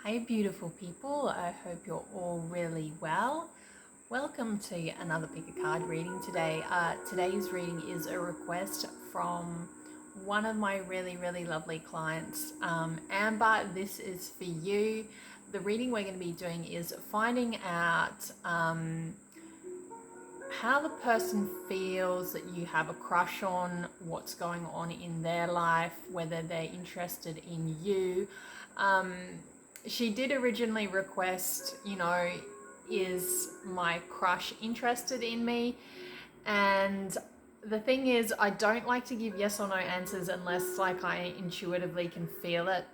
Hi beautiful people, I hope you're all really well. Welcome to another pick a card reading today. Today's reading is a request from one of my really lovely clients. Amber, this is for you. The reading we're going to be doing is finding out how the person feels that you have a crush on, what's going on in their life, whether they're interested in you. She did originally request, is my crush interested in me? And the thing is, I don't like to give yes or no answers unless I intuitively can feel it.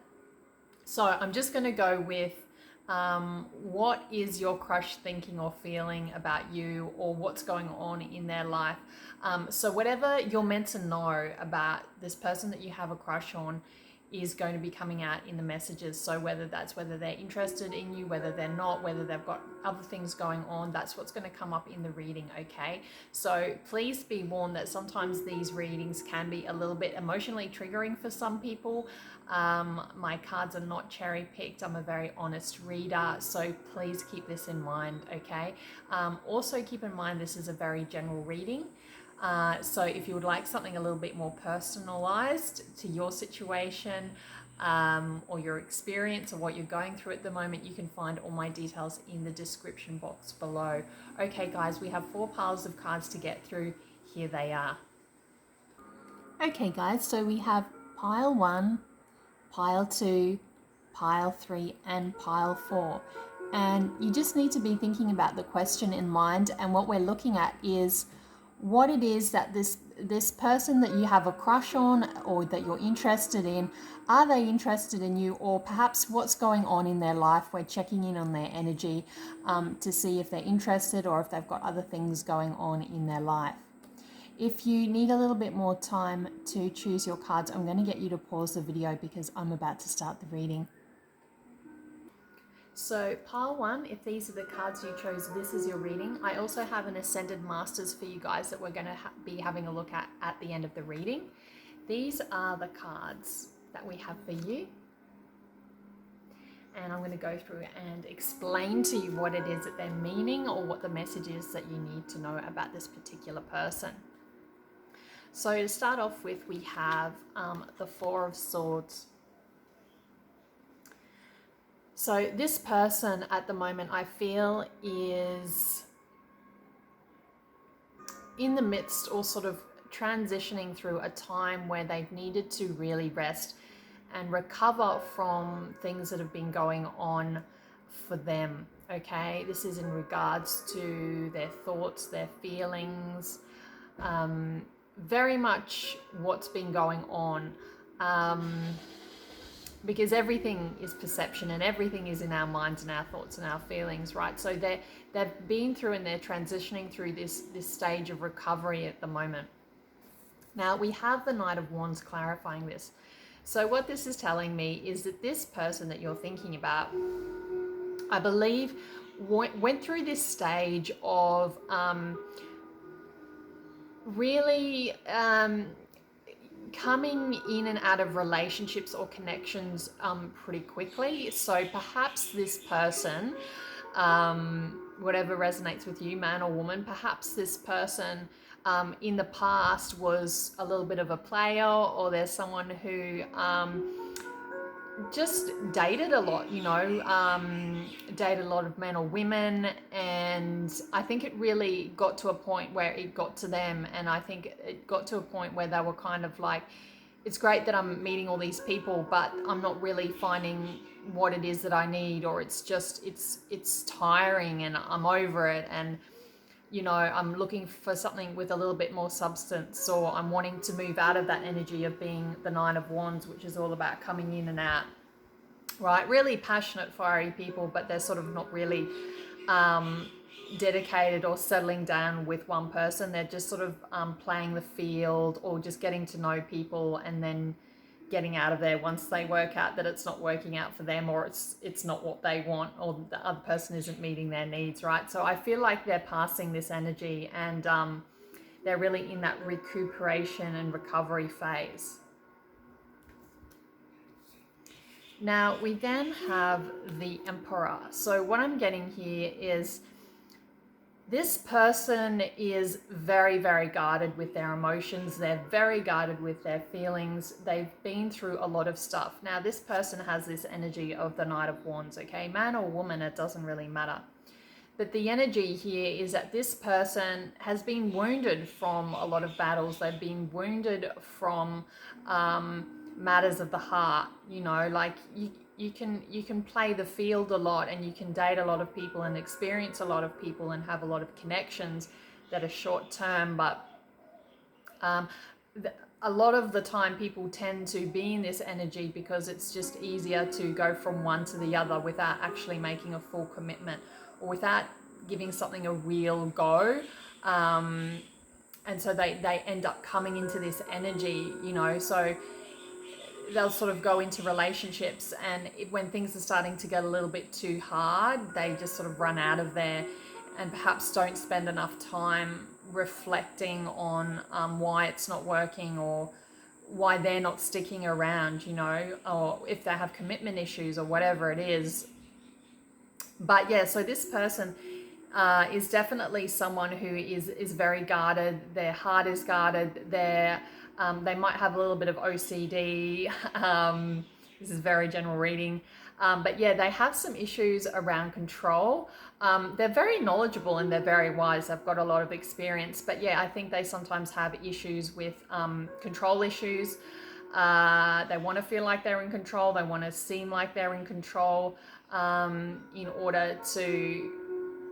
So I'm just going to go with what is your crush thinking or feeling about you, or what's going on in their life. So whatever you're meant to know about this person that you have a crush on is going to be coming out in the messages. So whether they're interested in you, whether they're not, whether they've got other things going on, that's what's going to come up in the reading, okay? So please be warned that sometimes these readings can be a little bit emotionally triggering for some people. My cards are not cherry picked. I'm a very honest reader, so please keep this in mind, okay? Also keep in mind this is a very general reading. So if you would like something a little bit more personalized to your situation, or your experience or what you're going through at the moment, you can find all my details in the description box below. Okay guys, we have 4 piles of cards to get through. Here they are. Okay guys, so we have pile 1, pile 2, pile 3 and pile 4. And you just need to be thinking about the question in mind, and what we're looking at is what it is that this person that you have a crush on or that you're interested in, are they interested in you, or perhaps what's going on in their life. We're checking in on their energy to see if they're interested or if they've got other things going on in their life. If you need a little bit more time to choose your cards, I'm going to get you to pause the video because I'm about to start the reading. So pile 1, if these are the cards you chose, this is your reading. I also have an Ascended Masters for you guys that we're going to be having a look at the end of the reading. These are the cards that we have for you. And I'm going to go through and explain to you what it is that they're meaning, or what the message is that you need to know about this particular person. So to start off with, we have the Four of Swords. So this person at the moment, I feel, is in the midst, or sort of transitioning through a time where they've needed to really rest and recover from things that have been going on for them, okay? This is in regards to their thoughts, their feelings, very much what's been going on. Because everything is perception and everything is in our minds and our thoughts and our feelings, right? So they've been through and they're transitioning through this stage of recovery at the moment. Now we have the Knight of Wands clarifying this. So what this is telling me is that this person that you're thinking about, I believe, went through this stage of really coming in and out of relationships or connections pretty quickly. So perhaps this person, whatever resonates with you, man or woman, perhaps this person in the past was a little bit of a player, or there's someone who just dated a lot, dated a lot of men or women, and I think it really got to a point where it got to them, and I think it got to a point where they were kind of like, it's great that I'm meeting all these people, but I'm not really finding what it is that I need, or it's just, it's tiring and I'm over it, and I'm looking for something with a little bit more substance, or I'm wanting to move out of that energy of being the Nine of Wands, which is all about coming in and out, right? Really passionate, fiery people, but they're sort of not really dedicated or settling down with one person. They're just sort of playing the field, or just getting to know people and then getting out of there once they work out that it's not working out for them, or it's not what they want, or the other person isn't meeting their needs, right? So I feel like they're passing this energy, and they're really in that recuperation and recovery phase. Now, we then have the Emperor. So what I'm getting here is this person is very, very guarded with their emotions. They're very guarded with their feelings. They've been through a lot of stuff. Now, this person has this energy of the Knight of Wands, okay? Man or woman, it doesn't really matter. But the energy here is that this person has been wounded from a lot of battles. They've been wounded from matters of the heart. You know, like you can play the field a lot, and you can date a lot of people and experience a lot of people and have a lot of connections that are short term, but a lot of the time people tend to be in this energy because it's just easier to go from one to the other without actually making a full commitment or without giving something a real go. And so they end up coming into this energy, you know, so they'll sort of go into relationships, and when things are starting to get a little bit too hard, they just sort of run out of there and perhaps don't spend enough time reflecting on why it's not working or why they're not sticking around, you know, or if they have commitment issues or whatever it is. But yeah, so this person is definitely someone who is very guarded. Their heart is guarded. They might have a little bit of OCD. This is very general reading. But yeah, they have some issues around control. They're very knowledgeable and they're very wise. They've got a lot of experience. But yeah, I think they sometimes have issues with control issues. They want to feel like they're in control. They want to seem like they're in control in order to,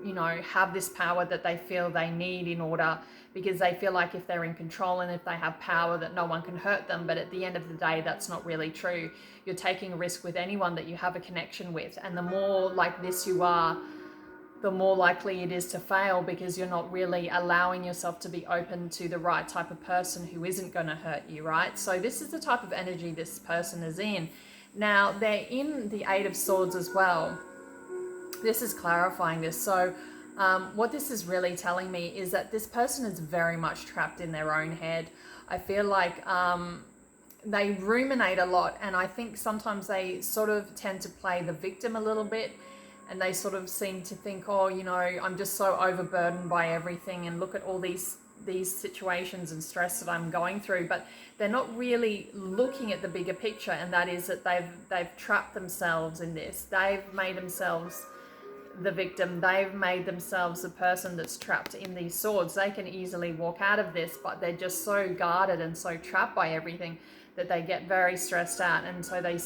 you know, have this power that they feel they need in order, because they feel like if they're in control and if they have power that no one can hurt them. But at the end of the day, that's not really true. You're taking a risk with anyone that you have a connection with, and the more like this you are, the more likely it is to fail, because you're not really allowing yourself to be open to the right type of person who isn't going to hurt you, right? So this is the type of energy this person is in. Now, they're in the Eight of Swords as well. This is clarifying this. So what this is really telling me is that this person is very much trapped in their own head. I feel like they ruminate a lot, and I think sometimes they sort of tend to play the victim a little bit, and they sort of seem to think, oh, you know, I'm just so overburdened by everything, and look at all these situations and stress that I'm going through. But they're not really looking at the bigger picture, and that is that they've trapped themselves in this. They've made themselves the victim. They've made themselves the person that's trapped in these swords. They can easily walk out of this, but they're just so guarded and so trapped by everything that they get very stressed out, and so they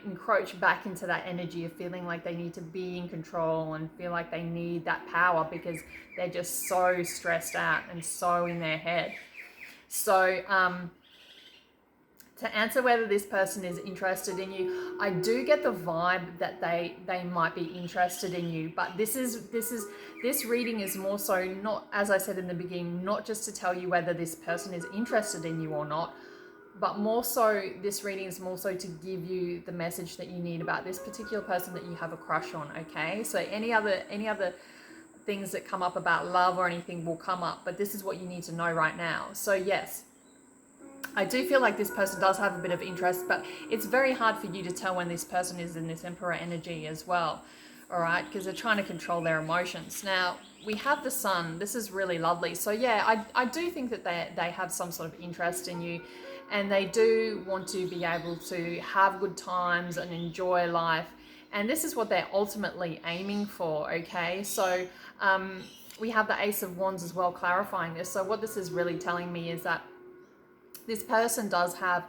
encroach back into that energy of feeling like they need to be in control and feel like they need that power, because they're just so stressed out and so in their head. So to answer whether this person is interested in you, I do get the vibe that they might be interested in you, but this reading is more so, not, as I said in the beginning, not just to tell you whether this person is interested in you or not, but more so, this reading is more so to give you the message that you need about this particular person that you have a crush on, okay? So any other things that come up about love or anything will come up, but this is what you need to know right now. So yes, I do feel like this person does have a bit of interest, but it's very hard for you to tell when this person is in this Emperor energy as well, all right? Because they're trying to control their emotions. Now, we have the Sun. This is really lovely. So yeah, I do think that they have some sort of interest in you, and they do want to be able to have good times and enjoy life. And this is what they're ultimately aiming for, okay? So we have the Ace of Wands as well, clarifying this. So what this is really telling me is that this person I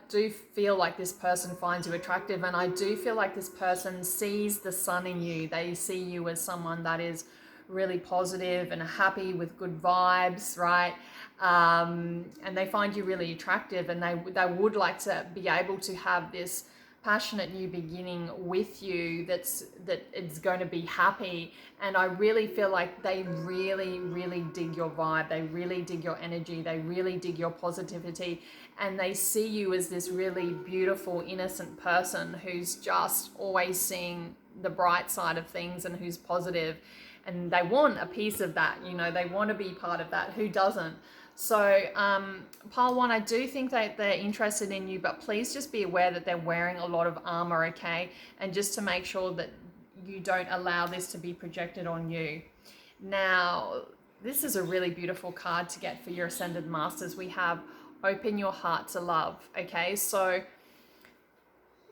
do feel like this person finds you attractive, and I do feel like this person sees the sun in you. They see you as someone that is really positive and happy with good vibes, right? And they find you really attractive, and they would like to be able to have this passionate new beginning with you that it's going to be happy. And I really feel like they really, really dig your vibe. They really dig your energy. They really dig your positivity, and they see you as this really beautiful, innocent person who's just always seeing the bright side of things and who's positive. And they want a piece of that, you know, they want to be part of that. Who doesn't? So, pile one, I do think that they're interested in you, but please just be aware that they're wearing a lot of armor, okay? And just to make sure that you don't allow this to be projected on you. Now, this is a really beautiful card to get for your Ascended Masters. We have Open Your Heart to Love, okay? So,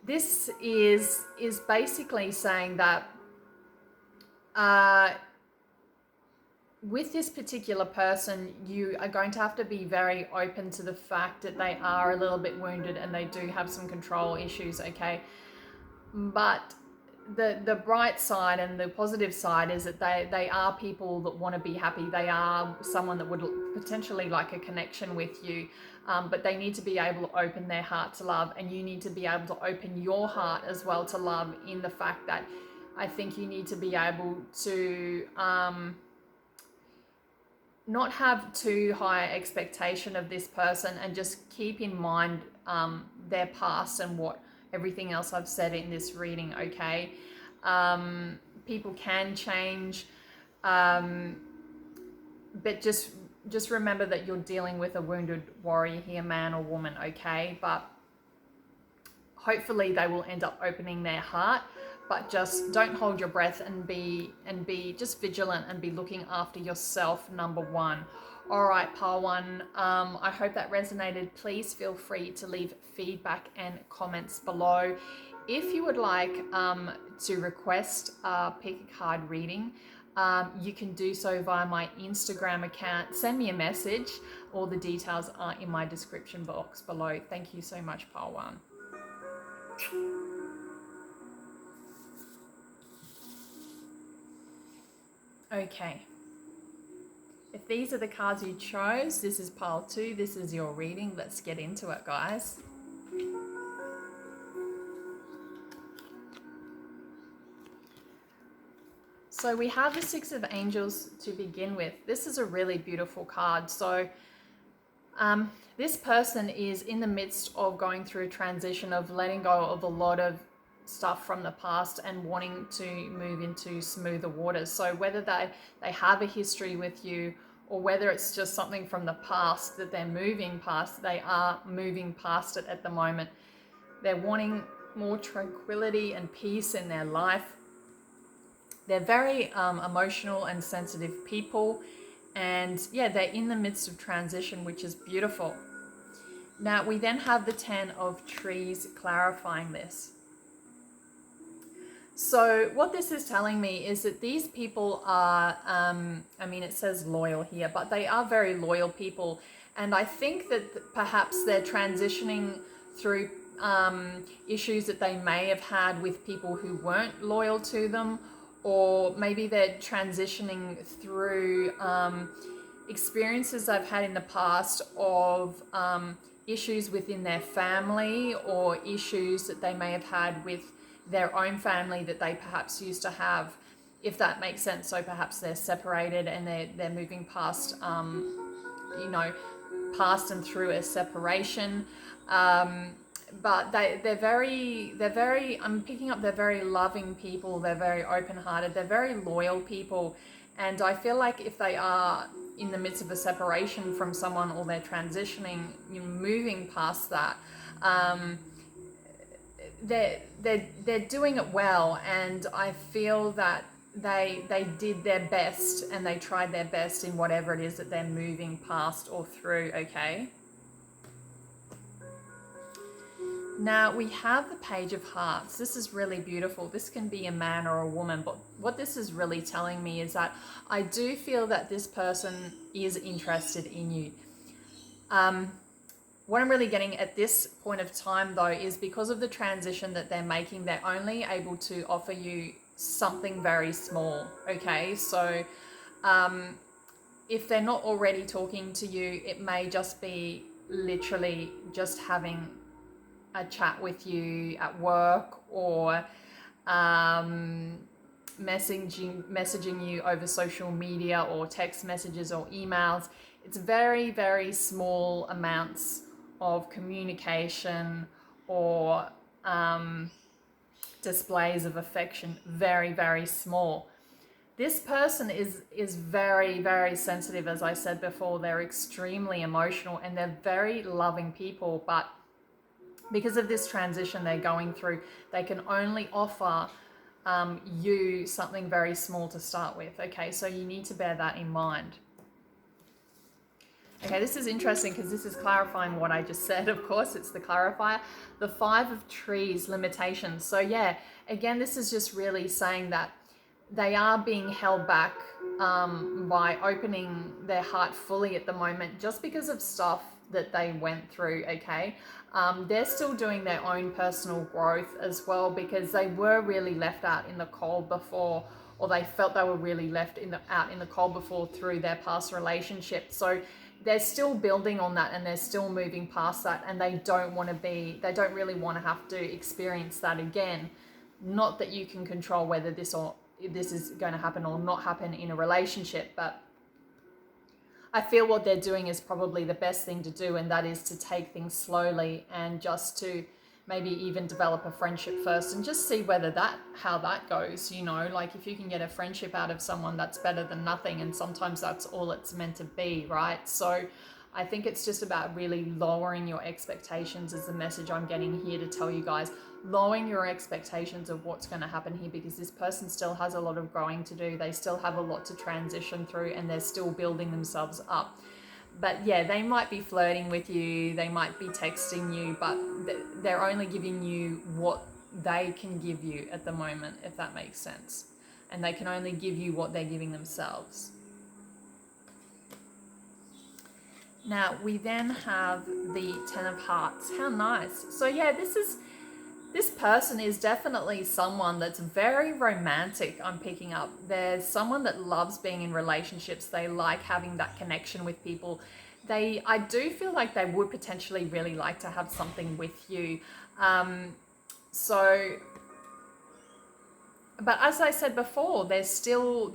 this is basically saying that with this particular person, you are going to have to be very open to the fact that they are a little bit wounded and they do have some control issues, okay? But the bright side and the positive side is that they are people that want to be happy. They are someone that would potentially like a connection with you, but they need to be able to open their heart to love, and you need to be able to open your heart as well to love, in the fact that I think you need to be able to not have too high expectation of this person, and just keep in mind their past and what everything else I've said in this reading, okay? People can change, but just remember that you're dealing with a wounded warrior here, man or woman, okay? But hopefully they will end up opening their heart, but just don't hold your breath, and be just vigilant and be looking after yourself, number one. All right, pile one, I hope that resonated. Please feel free to leave feedback and comments below. If you would like to request a pick a card reading, you can do so via my Instagram account. Send me a message. All the details are in my description box below. Thank you so much, pile one. Okay, if these are the cards you chose, this is pile two, this is your reading. Let's get into it, guys. So we have the Six of Angels to begin with. This is a really beautiful card. So this person is in the midst of going through a transition of letting go of a lot of stuff from the past and wanting to move into smoother waters. So whether they have a history with you, or whether it's just something from the past that they're moving past, they are moving past it at the moment. They're wanting more tranquility and peace in their life. They're very emotional and sensitive people, and yeah, they're in the midst of transition, which is beautiful. Now we then have the 10 of Trees clarifying this. So what this is telling me is that these people are, I mean, it says loyal here, but they are very loyal people. And I think that perhaps they're transitioning through issues that they may have had with people who weren't loyal to them, or maybe they're transitioning through experiences they've had in the past of issues within their family, or issues that they may have had with their own family that they perhaps used to have, if that makes sense. So perhaps they're separated and they're moving past, you know, past and through a separation. But they're very, I'm picking up, they're very loving people, they're very open-hearted, they're very loyal people. And I feel like if they are in the midst of a separation from someone, or they're transitioning, you know, moving past that, they're doing it well, and I feel that they did their best, and they tried their best in whatever it is that they're moving past or through, okay? Now we have the Page of Hearts. This is really beautiful. This can be a man or a woman, but what this is really telling me is that I do feel that this person is interested in you. What I'm really getting at this point of time, though, is because of the transition that they're making, they're only able to offer you something very small, okay? So if they're not already talking to you, it may just be literally just having a chat with you at work, or messaging you over social media, or text messages or emails. It's very, very small amounts of communication, or displays of affection. Very, very small. This person is very, very sensitive. As I said before, they're extremely emotional and they're very loving people, but because of this transition they're going through, they can only offer you something very small to start with. Okay, so you need to bear that in mind. Okay, this is interesting because this is clarifying what I just said. Of course, it's the clarifier. The 5 of Trees, limitations. So yeah, again, this is just really saying that they are being held back by opening their heart fully at the moment, just because of stuff that they went through. Okay, they're still doing their own personal growth as well, because they were really left out in the cold before, or they felt they were really left out in the cold before through their past relationship. So they're still building on that and they're still moving past that, and they don't really want to have to experience that again. Not that you can control whether this is going to happen or not happen in a relationship, but I feel what they're doing is probably the best thing to do, and that is to take things slowly and just to maybe even develop a friendship first and just see how that goes. Like, if you can get a friendship out of someone, that's better than nothing, and sometimes that's all it's meant to be, right? So I think it's just about really lowering your expectations is the message I'm getting here to tell you guys. Lowering your expectations of what's going to happen here, because this person still has a lot of growing to do. They still have a lot to transition through, and they're still building themselves up. But yeah, they might be flirting with you, they might be texting you, but they're only giving you what they can give you at the moment, if that makes sense. And they can only give you what they're giving themselves. Now, we then have the 10 of Hearts. How nice. So yeah, this person is definitely someone that's very romantic, I'm picking up. There's someone that loves being in relationships. They like having that connection with people. I do feel like they would potentially really like to have something with you. But as I said before, they're still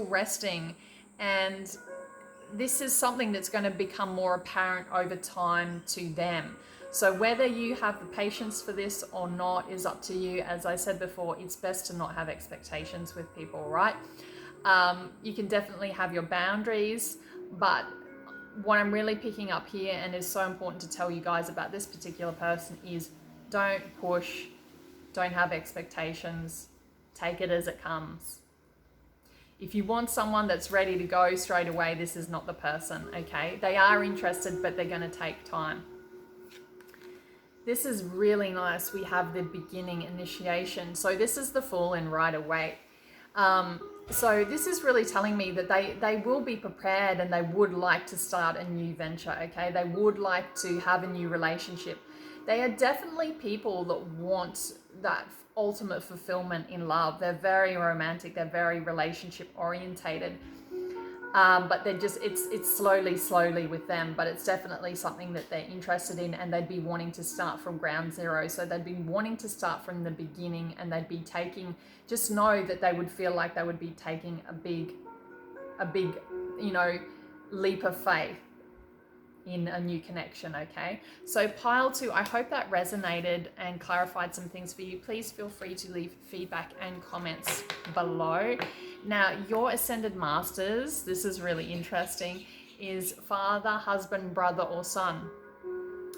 resting, and this is something that's going to become more apparent over time to them. So whether you have the patience for this or not is up to you. As I said before, it's best to not have expectations with people, right? You can definitely have your boundaries, but what I'm really picking up here, and is so important to tell you guys about this particular person, is don't push, don't have expectations, take it as it comes. If you want someone that's ready to go straight away, this is not the person, okay? They are interested, but they're going to take time. This is really nice. We have the beginning, initiation. So this is the fall in right away. So this is really telling me that they will be prepared and they would like to start a new venture, okay? They would like to have a new relationship. They are definitely people that want that ultimate fulfillment in love. They're very romantic. They're very relationship orientated. But they're just, it's slowly with them, but it's definitely something that they're interested in, and they'd be wanting to start from ground zero. So they'd be wanting to start from the beginning, and they'd be just know that they would feel like they would be taking a big, leap of faith in a new connection, okay? So pile 2, I hope that resonated and clarified some things for you. Please feel free to leave feedback and comments below. Now, your Ascended Masters, this is really interesting, is father, husband, brother, or son.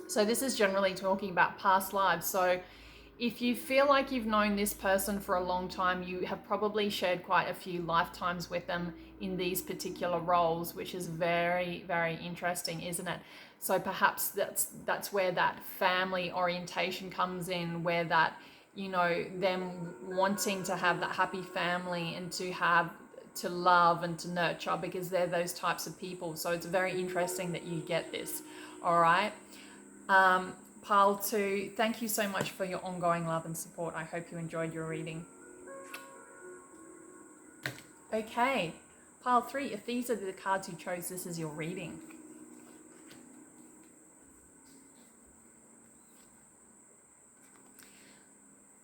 So this is generally talking about past lives. So if you feel like you've known this person for a long time, you have probably shared quite a few lifetimes with them in these particular roles, which is very, very interesting, isn't it? So perhaps that's where that family orientation comes in, where that, them wanting to have that happy family and to love and to nurture, because they're those types of people. So it's very interesting that you get this. All right. Pile 2, thank you so much for your ongoing love and support. I hope you enjoyed your reading. Okay, pile 3, if these are the cards you chose, this is your reading.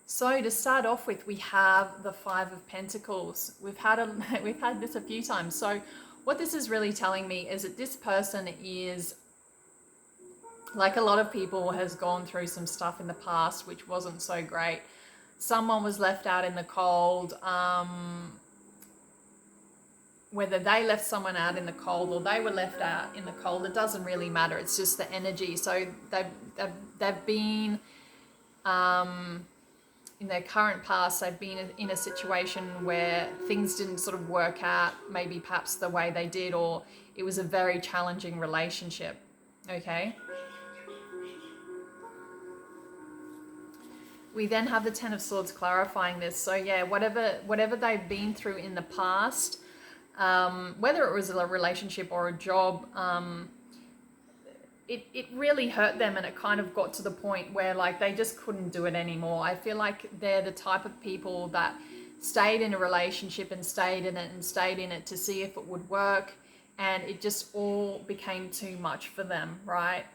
So to start off with, we have the 5 of Pentacles. We've had this a few times. So what this is really telling me is that this person is, like a lot of people, has gone through some stuff in the past which wasn't so great. Someone was left out in the cold. whether they left someone out in the cold or they were left out in the cold, it doesn't really matter. It's just the energy. So they've been, in their current past, they've been in a situation where things didn't sort of work out, maybe perhaps the way they did, or it was a very challenging relationship. Okay. We then have the Ten of Swords clarifying this. So yeah, whatever they've been through in the past, whether it was a relationship or a job, it really hurt them, and it kind of got to the point where like they just couldn't do it anymore. I feel like they're the type of people that stayed in a relationship and stayed in it to see if it would work, and it just all became too much for them, right?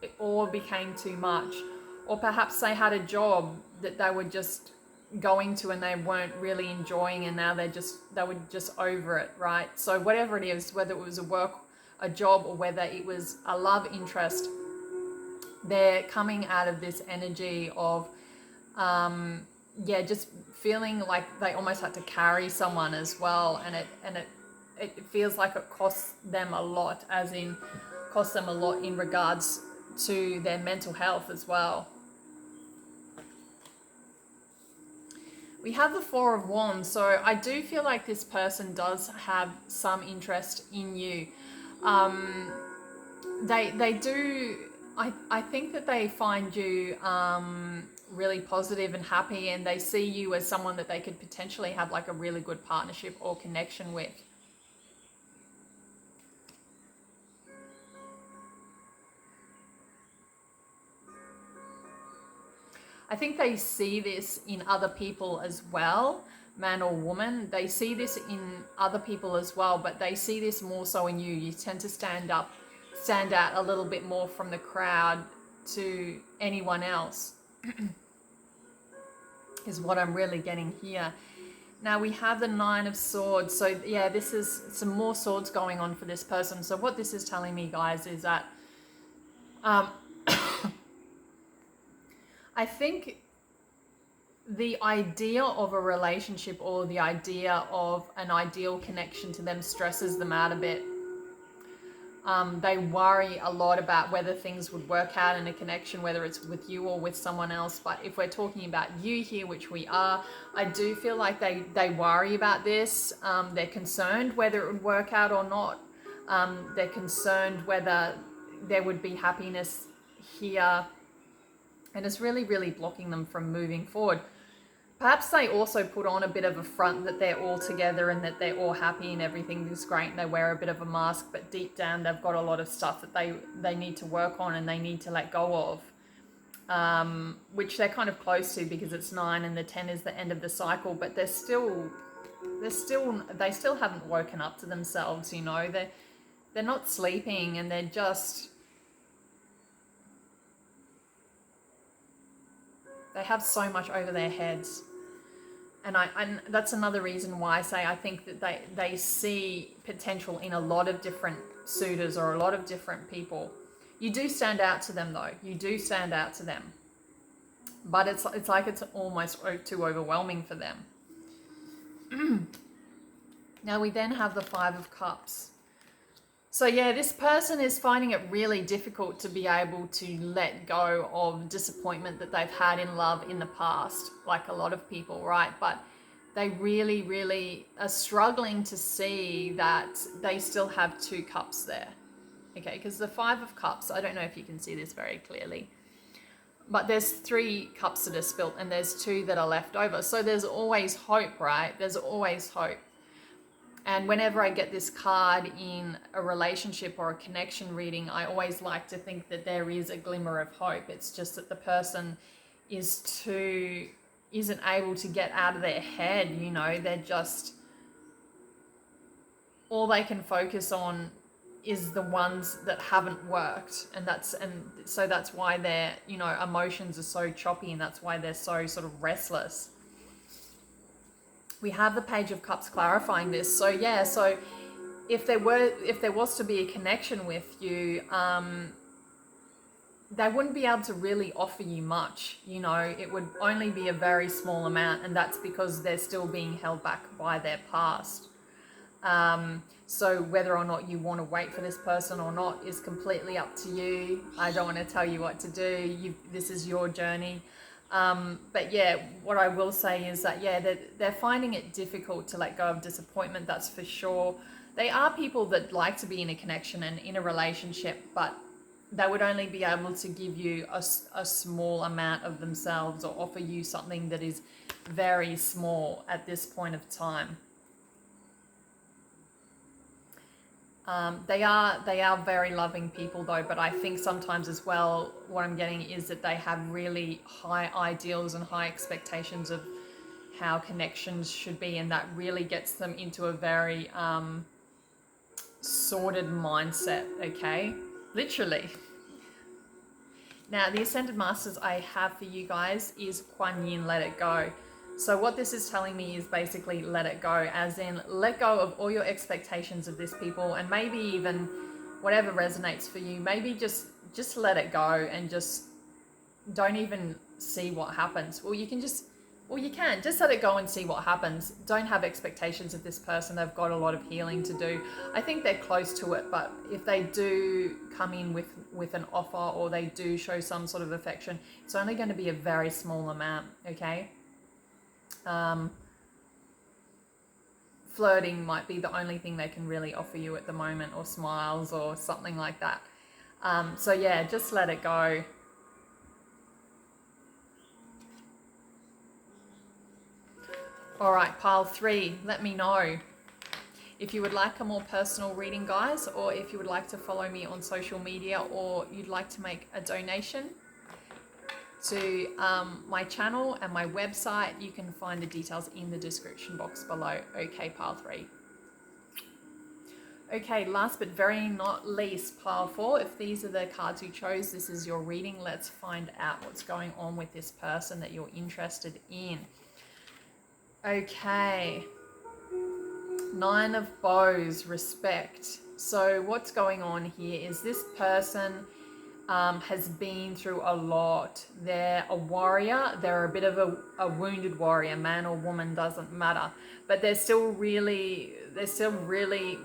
It all became too much. Or perhaps they had a job that they were just going to and they weren't really enjoying, and now they were just over it, right? So whatever it is, whether it was a job, or whether it was a love interest, they're coming out of this energy of just feeling like they almost had to carry someone as well, and it feels like it costs them a lot, as in costs them a lot in regards to their mental health as well. We have the Four of Wands, so I do feel like this person does have some interest in you. They do. I think that they find you really positive and happy, and they see you as someone that they could potentially have like a really good partnership or connection with. I think they see this in other people as well, man or woman. They see this in other people as well, but they see this more so in you. You tend to stand out a little bit more from the crowd to anyone else, is what I'm really getting here. Now we have the Nine of Swords. So yeah, this is some more swords going on for this person. So what this is telling me, guys, is that I think the idea of a relationship, or the idea of an ideal connection to them, stresses them out a bit. They worry a lot about whether things would work out in a connection, whether it's with you or with someone else. But if we're talking about you here, which we are, I do feel like they worry about this. They're concerned whether it would work out or not. They're concerned whether there would be happiness here. And it's really, really blocking them from moving forward. Perhaps they also put on a bit of a front that they're all together and that they're all happy and everything is great, and they wear a bit of a mask, but deep down they've got a lot of stuff that they need to work on and they need to let go of, which they're kind of close to, because it's 9 and the 10 is the end of the cycle, but they still haven't woken up to themselves, you know. They're not sleeping, and they're just... They have so much over their heads. And that's another reason why I say I think that they see potential in a lot of different suitors or a lot of different people. You do stand out to them, though. You do stand out to them. But it's like it's almost too overwhelming for them. Now we then have the Five of Cups. So yeah, this person is finding it really difficult to be able to let go of disappointment that they've had in love in the past, like a lot of people, right? But they really, really are struggling to see that they still have 2 cups there. Okay, because the Five of Cups, I don't know if you can see this very clearly, but there's 3 cups that are spilt and there's 2 that are left over. So there's always hope, right? There's always hope. And whenever I get this card in a relationship or a connection reading, I always like to think that there is a glimmer of hope. It's just that the person isn't able to get out of their head, you know. They're just... all they can focus on is the ones that haven't worked. And so that's why their, you know, emotions are so choppy, and that's why they're so sort of restless. We have the Page of Cups clarifying this. So yeah, so if there was to be a connection with you, they wouldn't be able to really offer you much. You know, it would only be a very small amount, and that's because they're still being held back by their past. So whether or not you want to wait for this person or not is completely up to you. I don't want to tell you what to do. This is your journey. But yeah, what I will say is that, yeah, they're finding it difficult to let go of disappointment, that's for sure. They are people that like to be in a connection and in a relationship, but they would only be able to give you a small amount of themselves or offer you something that is very small at this point of time. They are very loving people though, but I think sometimes as well, what I'm getting is that they have really high ideals and high expectations of how connections should be, and that really gets them into a very sordid mindset, okay? Literally. Now, the Ascended Masters I have for you guys is Kuan Yin, Let It Go. So what this is telling me is basically let it go, as in let go of all your expectations of this people, and maybe even whatever resonates for you, maybe just let it go and just don't even see what happens. You can just let it go and see what happens. Don't have expectations of this person. They've got a lot of healing to do. I think they're close to it, but if they do come in with an offer, or they do show some sort of affection, it's only going to be a very small amount, okay? Flirting might be the only thing they can really offer you at the moment, or smiles or something like that. So yeah, just let it go. All right, pile 3, let me know if you would like a more personal reading, guys, or if you would like to follow me on social media, or you'd like to make a donation to my channel and my website. You can find the details in the description box below. Okay, pile 3. Okay, last but very not least, pile 4. If these are the cards you chose, this is your reading. Let's find out what's going on with this person that you're interested in. Okay, 9 of Bows, respect. So what's going on here is this person has been through a lot. They're a warrior. They're a bit of a wounded warrior, man or woman, doesn't matter. But they're still really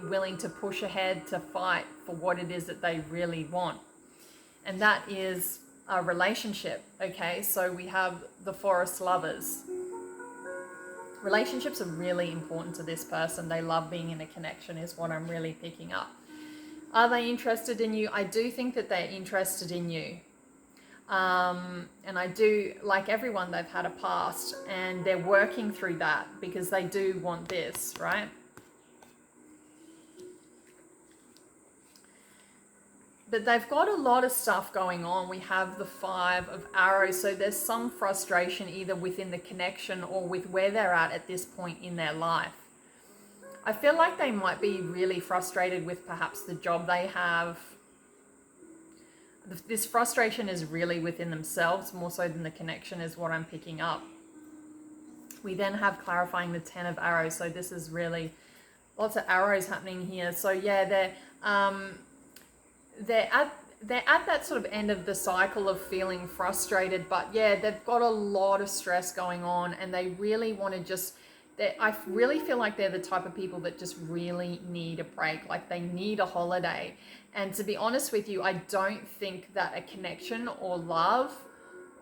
willing to push ahead to fight for what it is that they really want. And that is a relationship, okay? So we have the Forest Lovers. Relationships are really important to this person. They love being in a connection is what I'm really picking up. Are they interested in you? I do think that they're interested in you. And I do, like everyone, they've had a past and they're working through that because they do want this, right? But they've got a lot of stuff going on. We have the 5 of Arrows. So there's some frustration either within the connection or with where they're at this point in their life. I feel like they might be really frustrated with perhaps the job they have. This frustration is really within themselves more so than the connection is what I'm picking up. We then have clarifying the 10 of Arrows. So this is really lots of arrows happening here. So yeah, they're at that sort of end of the cycle of feeling frustrated, but yeah, they've got a lot of stress going on and they really want to just, I really feel like they're the type of people that just really need a break, like they need a holiday. And to be honest with you, I don't think that a connection or love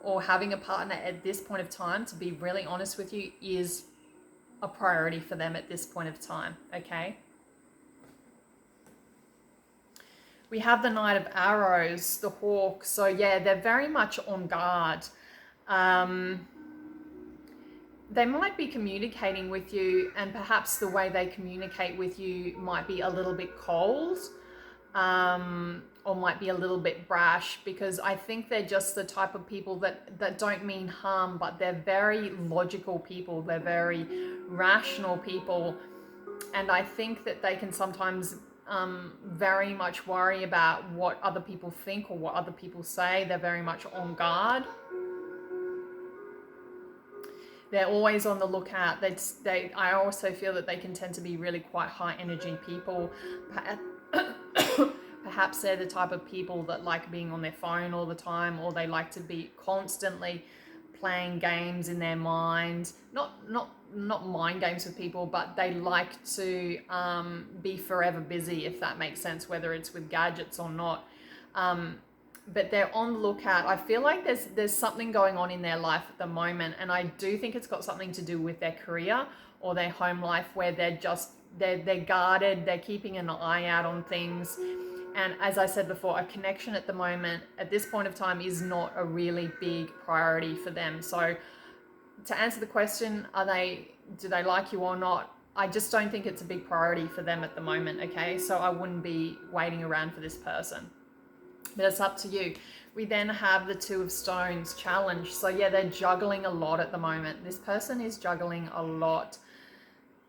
or having a partner at this point of time, to be really honest with you, is a priority for them at this point of time, okay? We have the Knight of Arrows, the Hawk. So yeah, they're very much on guard. They might be communicating with you, and perhaps the way they communicate with you might be a little bit cold, or might be a little bit brash, because I think they're just the type of people that don't mean harm, but they're very logical people. They're very rational people. And I think that they can sometimes very much worry about what other people think or what other people say. They're very much on guard. They're always on the lookout. I also feel that they can tend to be really quite high energy people. Perhaps they're the type of people that like being on their phone all the time, or they like to be constantly playing games in their mind, not mind games with people, but they like to be forever busy, if that makes sense, whether it's with gadgets or not. But they're on the lookout. I feel like there's something going on in their life at the moment, and I do think it's got something to do with their career or their home life, where they're guarded, they're keeping an eye out on things. And as I said before, a connection at the moment, at this point of time, is not a really big priority for them. So to answer the question, do they like you or not? I just don't think it's a big priority for them at the moment, okay? So I wouldn't be waiting around for this person. But it's up to you. We then have the Two of Stones challenge. So yeah, they're juggling a lot at the moment. This person is juggling a lot.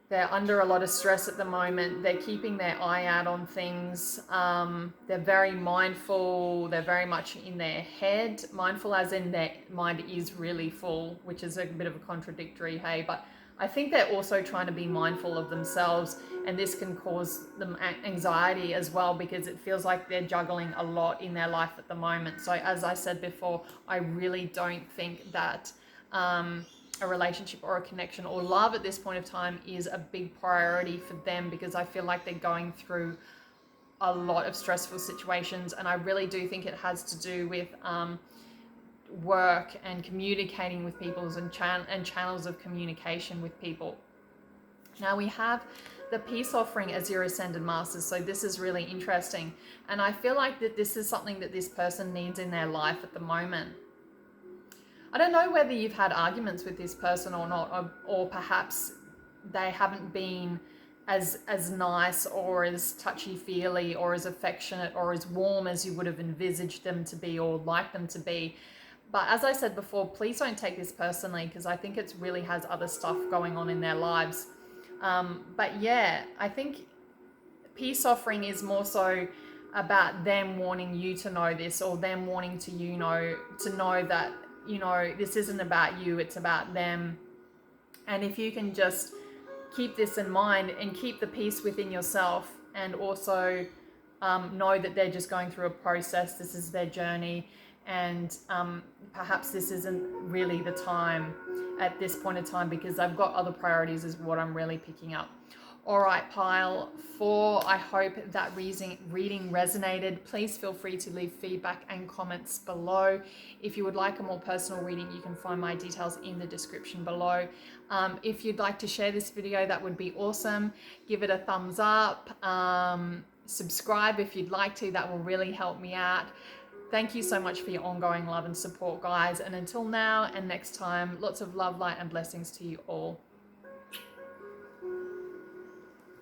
They're under a lot of stress at the moment. They're keeping their eye out on things. They're very mindful. They're very much in their head. Mindful as in their mind is really full, which is a bit of a contradictory, hey? But I think they're also trying to be mindful of themselves, and this can cause them anxiety as well, because it feels like they're juggling a lot in their life at the moment. So as I said before, I really don't think that a relationship or a connection or love at this point of time is a big priority for them, because I feel like they're going through a lot of stressful situations, and I really do think it has to do with work and communicating with people and channels of communication with people. Now we have the peace offering as your ascended masters, so this is really interesting, and I feel like that this is something that this person needs in their life at the moment. I don't know whether you've had arguments with this person or not, or perhaps they haven't been as nice or as touchy-feely or as affectionate or as warm as you would have envisaged them to be or like them to be. But as I said before, please don't take this personally, because I think it really has other stuff going on in their lives. But yeah, I think peace offering is more so about them wanting you to know this, or them wanting to know that, this isn't about you, it's about them. And if you can just keep this in mind and keep the peace within yourself, and also know that they're just going through a process, this is their journey, and perhaps this isn't really the time at this point in time, because I've got other priorities, is what I'm really picking up. All right, pile 4, I hope that reading resonated. Please feel free to leave feedback and comments below. If you would like a more personal reading, you can find my details in the description below. If you'd like to share this video, that would be awesome. Give it a thumbs up. Subscribe if you'd like to. That will really help me out. Thank you so much for your ongoing love and support, guys. And until now and next time, lots of love, light, and blessings to you all.